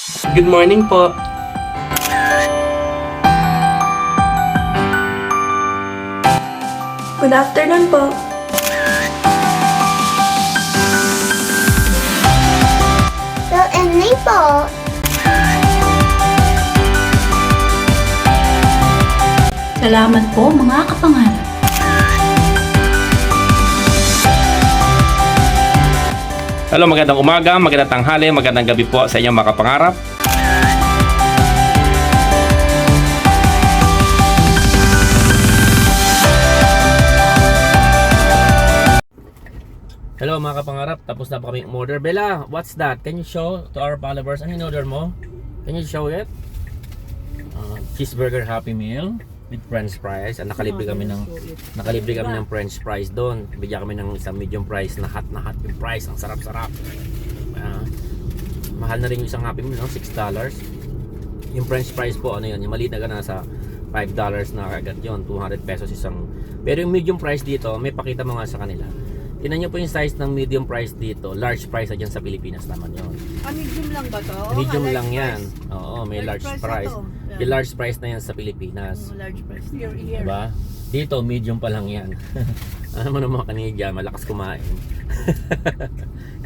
Good morning po. Good afternoon po. Good evening po. Salamat po mga kapangarap. Hello, magandang umaga, magandang tanghali, magandang gabi po sa inyong mga kapangarap. Hello mga kapangarap, tapos na po kami order. Bella, what's that? Can you show to our followers? Ano yung order mo? Can you show it? Cheeseburger Happy Meal with french fries. Nakalibre kami ng french fries doon. Bigyan kami ng isang medium fries na hot yung fries. Ang sarap-sarap. Mahal na rin yung isang Happy Meal, no? $6. Yung french fries po, ano yun? Yung maliit na nasa $5 na kagad yun. 200 pesos isang. Pero yung medium fries dito, may pakita mo nga sa kanila. Tingnan nyo po yung size ng medium price dito. Large price na dyan sa Pilipinas naman yun. Medium lang ba to? Medium lang large yan. price. Oo, may large Large price price. na to. Yan. Yung large price na yan sa Pilipinas. Large price. Your ear. Diba? Dito, medium pa lang yan. Ano mo ng mga kanidya, malakas kumain.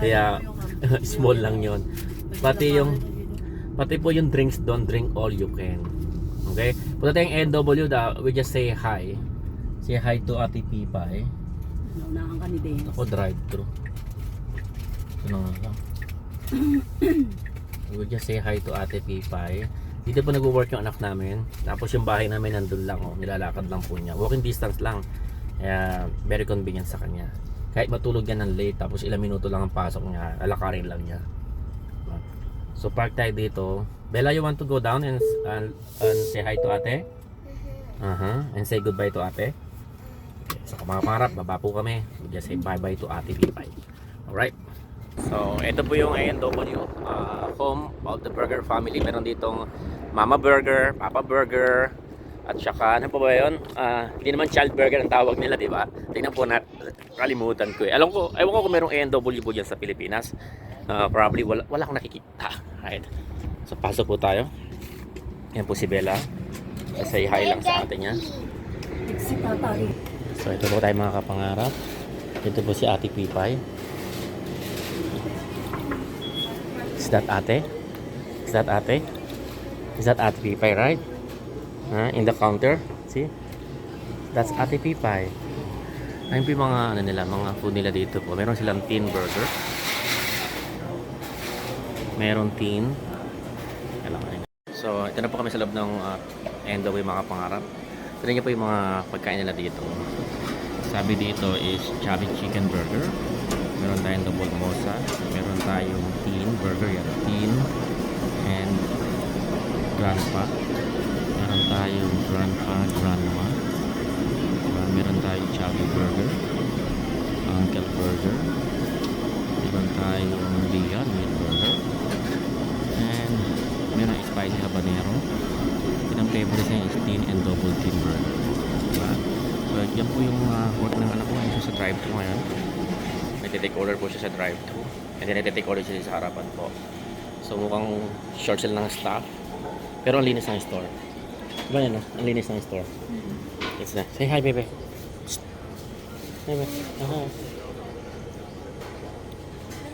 Kaya, small lang yon. Pati po yung drinks doon, drink all you can. Okay? Punta tayong NW, we just say hi. Say hi to Ate Pipay. Naunahan ka ni Dennis. Ako drive-thru. Ito na nga lang. We just say hi to Ate Pipay. Dito po nag-work yung anak namin. Tapos yung bahay namin nandun lang. Oh. Nilalakad lang po niya. Walking distance lang. Kaya very convenient sa kanya. Kahit matulog yan ng late. Tapos ilang minuto lang ang pasok niya. Alakarin lang niya. So park tayo dito. Bella, you want to go down and say hi to Ate? And say goodbye to Ate? So mga pangarap, baba po kami. We just say bye-bye to Ate Pipay. Alright? So, ito po yung ANW home of the burger family. Meron ditong Mama Burger, Papa Burger, at saka, ano po ba yun? Hindi naman child burger ang tawag nila, di ba? Tingnan po natin. Kalimutan ko eh. Ewan ko kung merong ANW po dyan sa Pilipinas. Probably wala akong nakikita. Right. So, pasok po tayo. Yan po si Bella. Say hi lang sa ate niya. Si Tatay. So ito po tayo mga kapangarap. Ito po si Ate Pipay. Is that Ate? Is that Ate? Is that Ate Pipay, right? In the counter. See? That's Ate Pipay. Ayun po yung mga, ano nila, mga food nila dito po. Meron silang teen burger. Meron teen. So ito na po kami sa loob ng NW mga kapangarap. Ito niyo po yung mga pagkain nila dito. Sabi dito is chubby chicken burger. Meron tayong double mosa. Meron tayong teen burger. Yan, teen and grandpa. Meron tayong grandpa, grandma. Meron tayong chubby burger. Uncle burger. Meron tayong Beyond Meat burger. And meron spicy habanero. Ang favorite niya is teen and double teen burger. Diba? So yan po yung work ng anak ko ngayon sa drive-thru ngayon. Nagtitake order po siya sa drive-thru. And then nagtitake order siya sa harapan po. So mukhang short sale ng staff. Pero ang linis ng store. Diba yan, no? Ang linis ng store. It's na. Say hi, bebe. Hi, bebe. Hi.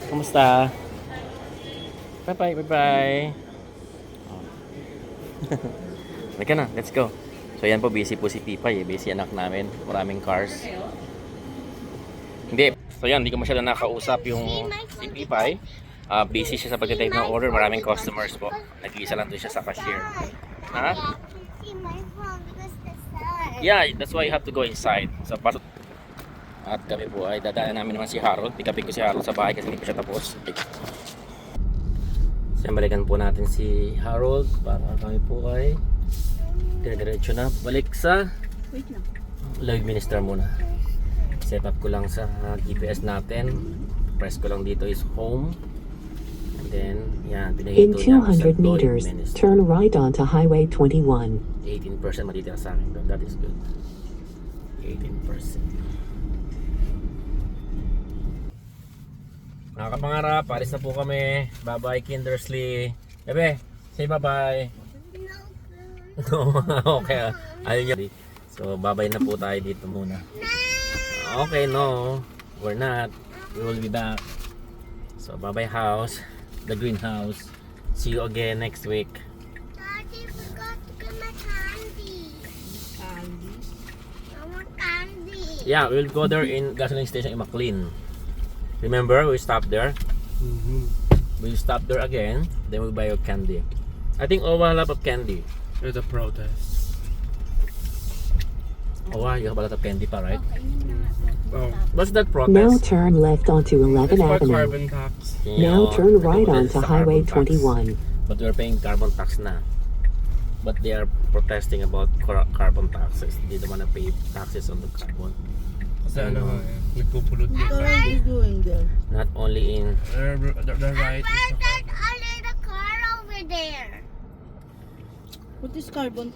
Kumusta? Bye-bye, bye-bye. Halika na, let's go. So yan po, busy po si Pipay eh. Busy anak namin. Maraming cars. Hindi. So yan, hindi ko masyadong nakausap yung si Pipay. Busy siya sa pag-take ng order. Maraming customers po. Nag-iisa lang doon siya sa cashier. Ha? See my phone because the sun. Yeah, that's why you have to go inside. So pasok. At kami po ay dadaanan namin naman si Harold. Pick-upin ko si Harold sa bahay kasi hindi pa siya tapos. So balikan po natin si Harold para kami po ay dire-diretso na balik sa Wait lang. live minister muna. Set up ko lang sa GPS natin. Press ko lang dito is home. And then, yan, In pinahito niya ako sa 200 Lloyd meters, Minister. turn right onto Highway 21. 18% matitira sa akin doon. That is good. 18%. Mga kapangarap, paris na po kami. Bye bye Kindersley. Bebe, say bye-bye. No food. Okay, ayun niya. So, bye-bye na po tayo dito muna. Okay, no. We're not. We will be back. So, bye-bye house. The greenhouse. See you again next week. Daddy forgot to get my candy. Candy. I want candy. Yeah, we'll go there in gasoline station in McLean. Remember, we stopped there. We stop there again. Then we buy your candy. I think Owa have a lot of candy. There's a protest. Owa, you have a lot of candy pa, right? Oh, What's that Now protest? turn left onto 11th it's for Avenue. carbon tax. Now Yeah, turn I right think onto that's the Highway carbon tax. 21. But we're paying carbon tax na. But they are protesting about carbon taxes. They don't want to pay taxes on the carbon. Kasi Ano? nagpupulot dito. Not only in The right is Where's that other car over there? What is carbon